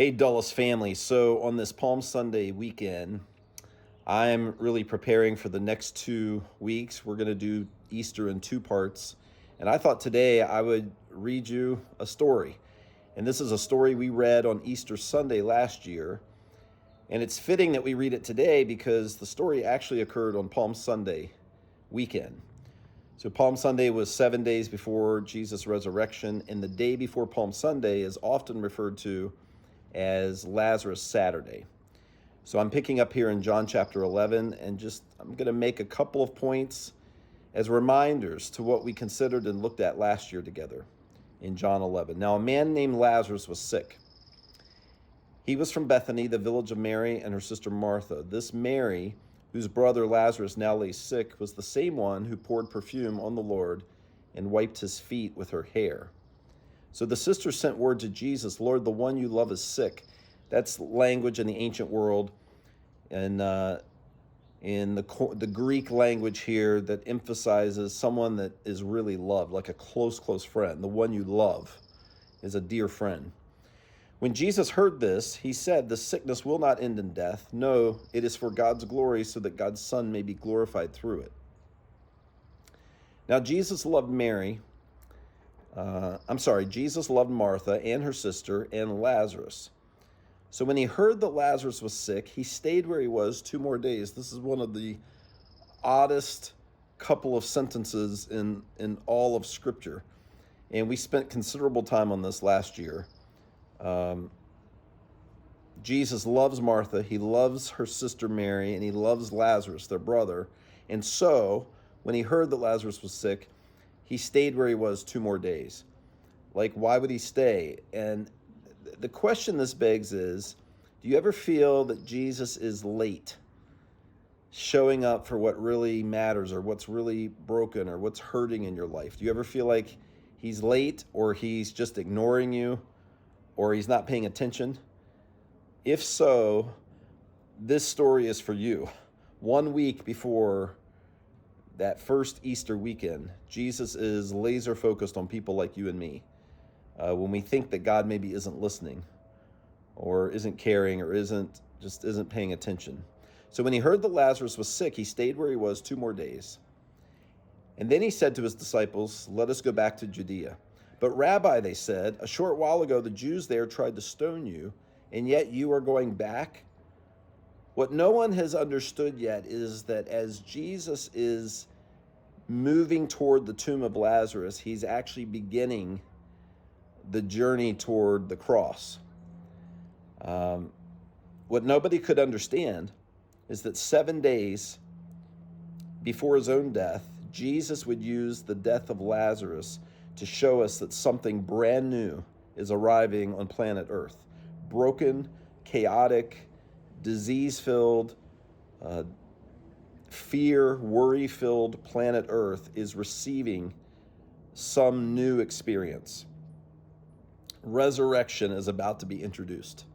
Hey, Dulles family. So, on this Palm Sunday weekend, I'm really preparing for the next 2 weeks. We're going to do Easter in two parts. And I thought today I would read you a story. And this is a story we read on Easter Sunday last year. And it's fitting that we read it today because the story actually occurred on Palm Sunday weekend. So, Palm Sunday was 7 days before Jesus' resurrection, and the day before Palm Sunday is often referred to as Lazarus Saturday. So I'm picking up here in John chapter 11, and I'm going to make a couple of points as reminders to what we considered and looked at last year together in John 11. Now, a man named Lazarus was sick. He was from Bethany, the village of Mary and her sister Martha. This Mary, whose brother Lazarus now lay sick, was the same one who poured perfume on the Lord and wiped his feet with her hair. So the sisters sent word to Jesus, "Lord, the one you love is sick." That's language in the ancient world, and in the Greek language here that emphasizes someone that is really loved, like a close friend. The one you love is a dear friend. When Jesus heard this, he said, "The sickness will not end in death. No, it is for God's glory, so that God's Son may be glorified through it." Now, Jesus loved Jesus loved Martha and her sister and Lazarus. So when he heard that Lazarus was sick, he stayed where he was 2 more days. This is one of the oddest couple of sentences in all of Scripture. And we spent considerable time on this last year. Jesus loves Martha, he loves her sister Mary, and he loves Lazarus, their brother. And so, when he heard that Lazarus was sick, he stayed where he was 2 more days. Like, why would he stay? And the question this begs is, do you ever feel that Jesus is late showing up for what really matters, or what's really broken, or what's hurting in your life? Do you ever feel like he's late, or he's just ignoring you, or he's not paying attention? If so, this story is for you. 1 week before that first Easter weekend, Jesus is laser focused on people like you and me. When we think that God maybe isn't listening, or isn't caring, or isn't paying attention. So when he heard that Lazarus was sick, he stayed where he was 2 more days. And then he said to his disciples, "Let us go back to Judea." "But Rabbi," they said, "a short while ago the Jews there tried to stone you, and yet you are going back?" What no one has understood yet is that as Jesus is moving toward the tomb of Lazarus, he's actually beginning the journey toward the cross. What nobody could understand is that 7 days before his own death, Jesus would use the death of Lazarus to show us that something brand new is arriving on planet Earth. Broken, chaotic, disease-filled, fear, worry-filled planet Earth is receiving some new experience. Resurrection is about to be introduced.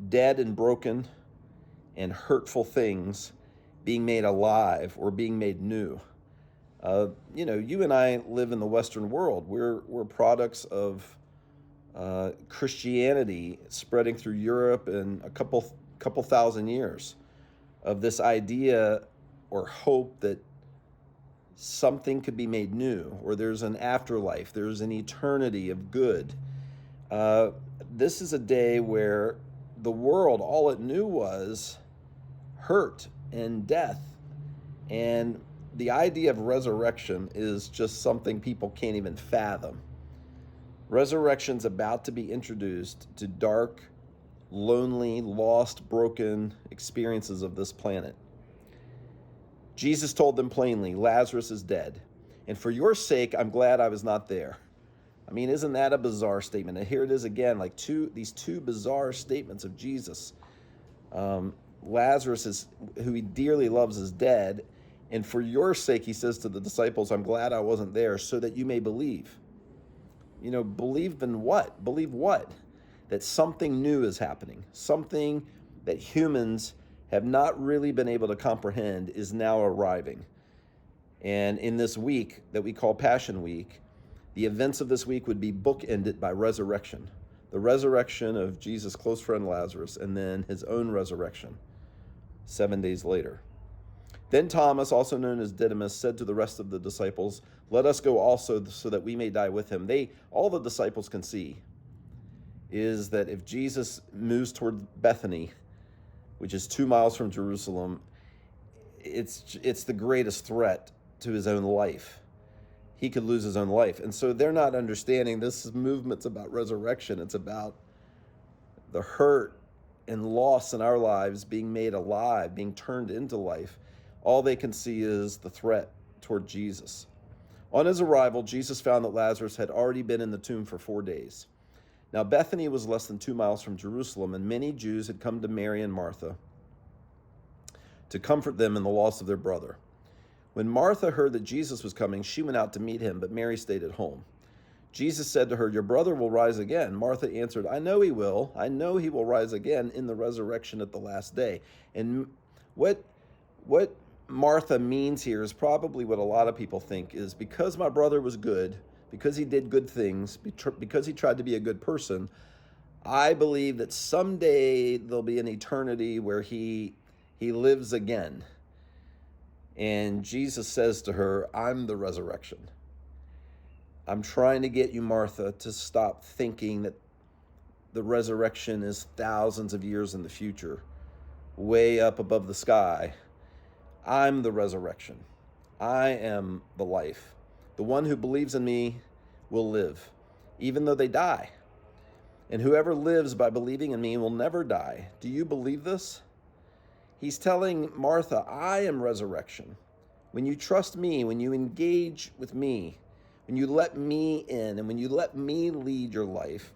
Dead and broken and hurtful things being made alive or being made new. You and I live in the Western world. We're products of Christianity spreading through Europe in a couple thousand years, of this idea or hope that something could be made new, or there's an afterlife, there's an eternity of good. This is a day where the world, all it knew was hurt and death. And the idea of resurrection is just something people can't even fathom. Resurrection's about to be introduced to dark, lonely, lost, broken experiences of this planet. Jesus told them plainly, "Lazarus is dead. And for your sake, I'm glad I was not there." I mean, isn't that a bizarre statement? And here it is again, like these two bizarre statements of Jesus. Lazarus, who he dearly loves, is dead. And for your sake, he says to the disciples, "I'm glad I wasn't there, so that you may believe." Believe in what? Believe what? That something new is happening. Something that humans have not really been able to comprehend is now arriving. And in this week that we call Passion Week, the events of this week would be bookended by resurrection. the resurrection of Jesus' close friend Lazarus, and then his own resurrection 7 days later. Then Thomas, also known as Didymus, said to the rest of the disciples, "Let us go also, so that we may die with him." All the disciples can see is that if Jesus moves toward Bethany, which is 2 miles from Jerusalem, it's the greatest threat to his own life. He could lose his own life. And so they're not understanding this movement's about resurrection. It's about the hurt and loss in our lives being made alive, being turned into life. All they can see is the threat toward Jesus. On his arrival, Jesus found that Lazarus had already been in the tomb for 4 days. Now, Bethany was less than 2 miles from Jerusalem, and many Jews had come to Mary and Martha to comfort them in the loss of their brother. When Martha heard that Jesus was coming, she went out to meet him, but Mary stayed at home. Jesus said to her, "Your brother will rise again." Martha answered, "I know he will. I know he will rise again in the resurrection at the last day." And what Martha means here is probably what a lot of people think is, because my brother was good, because he did good things, because he tried to be a good person, I believe that someday there'll be an eternity where he lives again. And Jesus says to her, "I'm the resurrection." I'm trying to get you, Martha, to stop thinking that the resurrection is thousands of years in the future, way up above the sky. I'm the resurrection. I am the life. The one who believes in me will live, even though they die. And whoever lives by believing in me will never die. Do you believe this? He's telling Martha, I am resurrection. When you trust me, when you engage with me, when you let me in, and when you let me lead your life,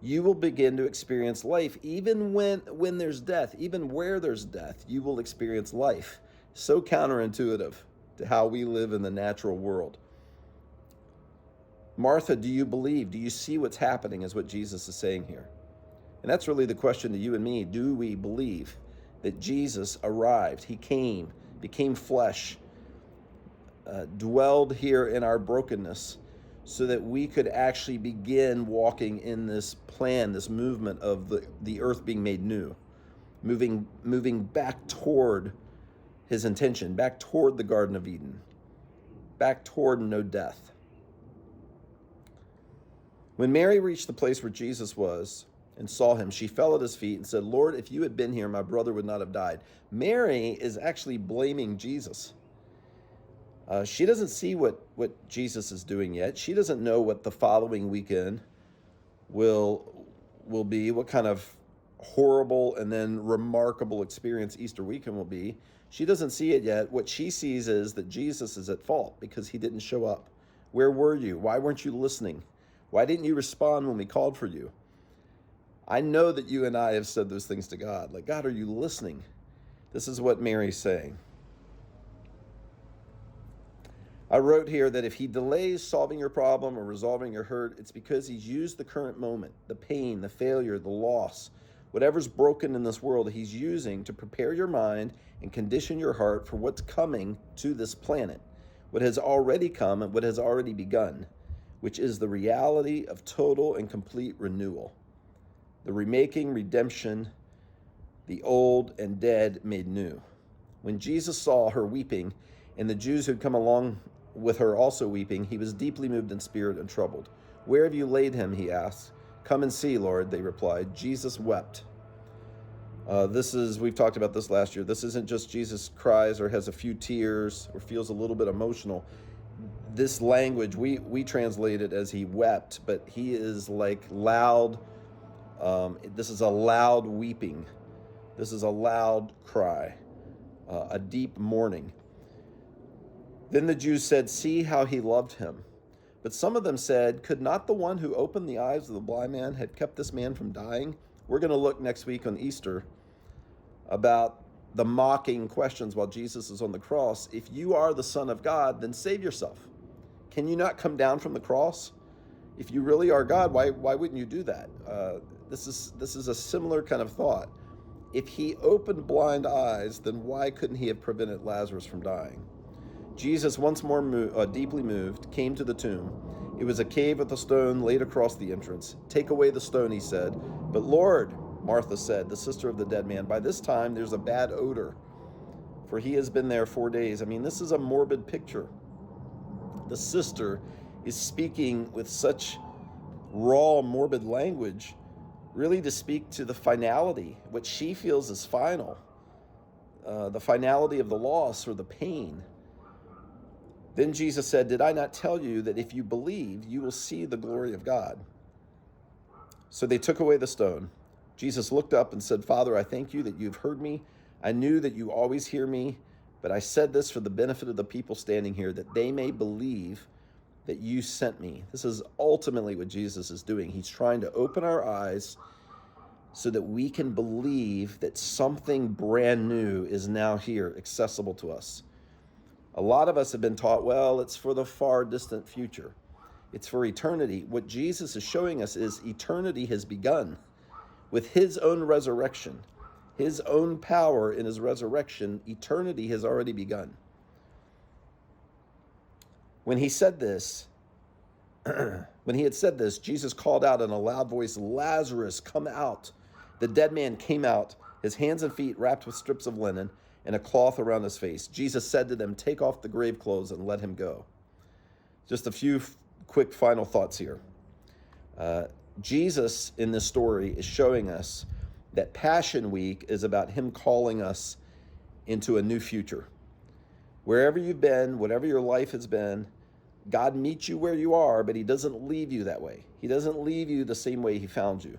you will begin to experience life. Even when there's death, even where there's death, you will experience life. So counterintuitive to how we live in the natural world. Martha, do you believe? Do you see what's happening, is what Jesus is saying here. And that's really the question to you and me. Do we believe that Jesus arrived? He came, became flesh, dwelled here in our brokenness, so that we could actually begin walking in this plan, this movement of the earth being made new, moving back toward his intention, back toward the Garden of Eden, back toward no death. When Mary reached the place where Jesus was and saw him, she fell at his feet and said, "Lord, if you had been here, my brother would not have died." Mary is actually blaming Jesus. She doesn't see what Jesus is doing yet. She doesn't know what the following weekend will be, what kind of horrible and then remarkable experience Easter weekend will be. She doesn't see it yet. What she sees is that Jesus is at fault because he didn't show up. Where were you? Why weren't you listening? Why didn't you respond when we called for you? I know that you and I have said those things to God. Like, God, are you listening? This is what Mary's saying. I wrote here that if he delays solving your problem or resolving your hurt, it's because he's used the current moment, the pain, the failure, the loss, whatever's broken in this world, he's using to prepare your mind and condition your heart for what's coming to this planet, what has already come and what has already begun, which is the reality of total and complete renewal, the remaking, redemption, the old and dead made new. When Jesus saw her weeping, and the Jews who'd come along with her also weeping, he was deeply moved in spirit and troubled. "Where have you laid him?" he asked. "Come and see, Lord," they replied. Jesus wept. We've talked about this last year. This isn't just Jesus cries or has a few tears or feels a little bit emotional. This language, we translate it as he wept, but he is like loud. This is a loud weeping. This is a loud cry, a deep mourning. Then the Jews said, "See how he loved him." But some of them said, "Could not the one who opened the eyes of the blind man have kept this man from dying?" We're going to look next week on Easter about the mocking questions while Jesus is on the cross. If you are the Son of God, then save yourself. Can you not come down from the cross? If you really are God, why wouldn't you do that? This is a similar kind of thought. If he opened blind eyes, then why couldn't he have prevented Lazarus from dying? Jesus, once more deeply moved, came to the tomb, It was a cave with a stone laid across the entrance. "Take away the stone," he said. "But Lord," Martha said, the sister of the dead man, "by this time there's a bad odor, for he has been there 4 days." I mean, this is a morbid picture. The sister is speaking with such raw, morbid language, really to speak to the finality, what she feels is final, the finality of the loss or the pain. Then Jesus said, "Did I not tell you that if you believe, you will see the glory of God?" So they took away the stone. Jesus looked up and said, "Father, I thank you that you've heard me. I knew that you always hear me, but I said this for the benefit of the people standing here, that they may believe that you sent me." This is ultimately what Jesus is doing. He's trying to open our eyes so that we can believe that something brand new is now here, accessible to us. A lot of us have been taught, well, it's for the far distant future. It's for eternity. What Jesus is showing us is eternity has begun with his own resurrection, his own power in his resurrection. Eternity has already begun. When he said this, when he had said this, Jesus called out in a loud voice, "Lazarus, come out." The dead man came out, his hands and feet wrapped with strips of linen and a cloth around his face. Jesus said to them, "Take off the grave clothes and let him go." Just a few quick final thoughts here. Jesus in this story is showing us that Passion Week is about him calling us into a new future. Wherever you've been, whatever your life has been, God meets you where you are, but he doesn't leave you that way. He doesn't leave you the same way he found you.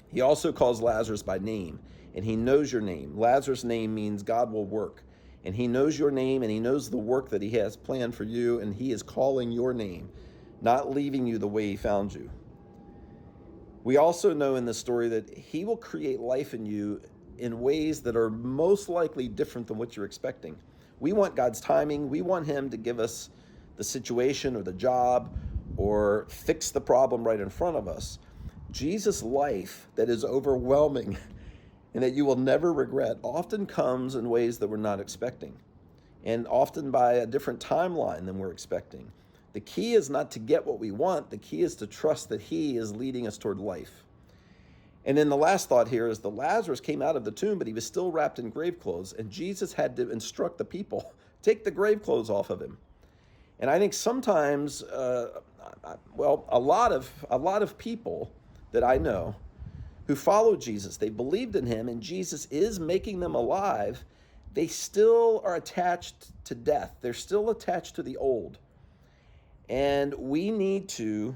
He also calls Lazarus by name, and he knows your name. Lazarus' name means God will work, and he knows your name, and he knows the work that he has planned for you, and he is calling your name, not leaving you the way he found you. We also know in this story that he will create life in you in ways that are most likely different than what you're expecting. We want God's timing. We want him to give us the situation or the job or fix the problem right in front of us. Jesus' life that is overwhelming and that you will never regret often comes in ways that we're not expecting, and often by a different timeline than we're expecting. The key is not to get what we want. The key is to trust that he is leading us toward life. And then the last thought here is the Lazarus came out of the tomb, but he was still wrapped in grave clothes, and Jesus had to instruct the people, take the grave clothes off of him. And I think sometimes, a lot of people that I know who follow Jesus, they believed in him, and Jesus is making them alive. They still are attached to death. They're still attached to the old. And we need to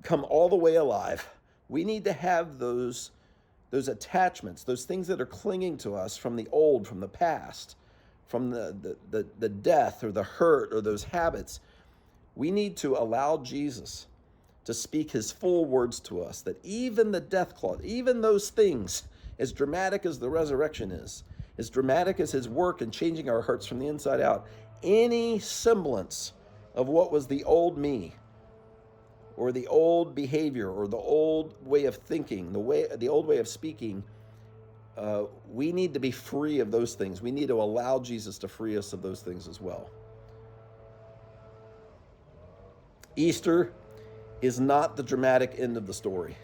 come all the way alive. We need to have those attachments, those things that are clinging to us from the old, from the past, from the death or the hurt or those habits. We need to allow Jesus to speak his full words to us, that even the death clause, even those things, as dramatic as the resurrection is, as dramatic as his work in changing our hearts from the inside out, any semblance of what was the old me or the old behavior or the old way of thinking, the old way of speaking, we need to be free of those things. We need to allow Jesus to free us of those things as well. Easter is not the dramatic end of the story.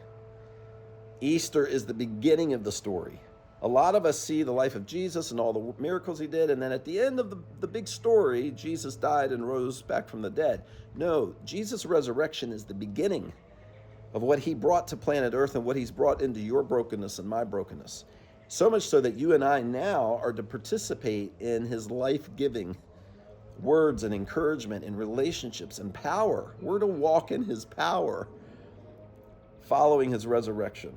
Easter is the beginning of the story. A lot of us see the life of Jesus and all the miracles he did, and then at the end of the big story, Jesus died and rose back from the dead. No, Jesus' resurrection is the beginning of what he brought to planet Earth and what he's brought into your brokenness and my brokenness. So much so that you and I now are to participate in his life-giving words and encouragement and relationships and power. We're to walk in his power following his resurrection.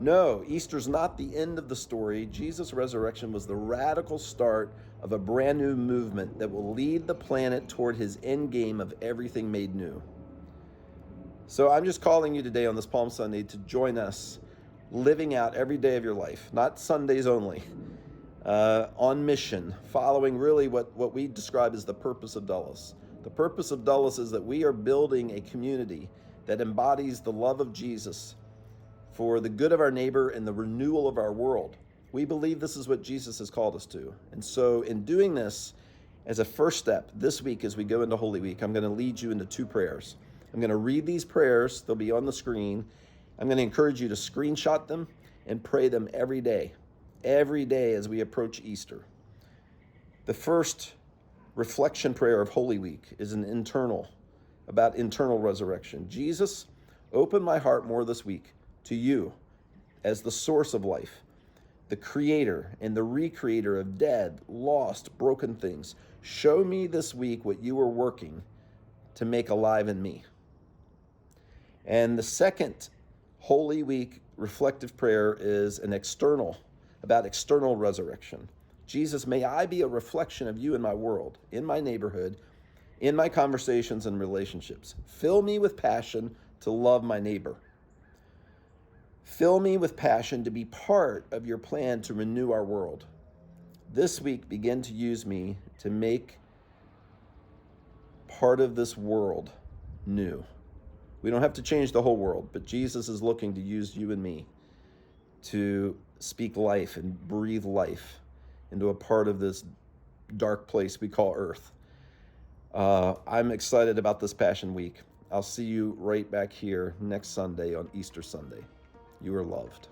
No, Easter's not the end of the story. Jesus' resurrection was the radical start of a brand new movement that will lead the planet toward his end game of everything made new. So I'm just calling you today on this Palm Sunday to join us living out every day of your life, not Sundays only, on mission, following really what we describe as the purpose of Dulles. The purpose of Dulles is that we are building a community that embodies the love of Jesus for the good of our neighbor and the renewal of our world. We believe this is what Jesus has called us to. And so in doing this, As a first step this week, as we go into Holy Week, I'm going to lead you into 2 prayers. I'm going to read these prayers. They'll be on the screen. I'm going to encourage you to screenshot them and pray them every day as we approach Easter. The first reflection prayer of Holy Week is about internal resurrection. Jesus, open my heart more this week to you as the source of life, the creator and the recreator of dead, lost, broken things. Show me this week what you are working to make alive in me. And the second Holy Week reflective prayer is about external resurrection. Jesus, may I be a reflection of you in my world, in my neighborhood, in my conversations and relationships. Fill me with passion to love my neighbor. Fill me with passion to be part of your plan to renew our world. This week, begin to use me to make part of this world new. We don't have to change the whole world, but Jesus is looking to use you and me to speak life and breathe life into a part of this dark place we call Earth. I'm excited about this Passion Week. I'll see you right back here next Sunday on Easter Sunday. You are loved.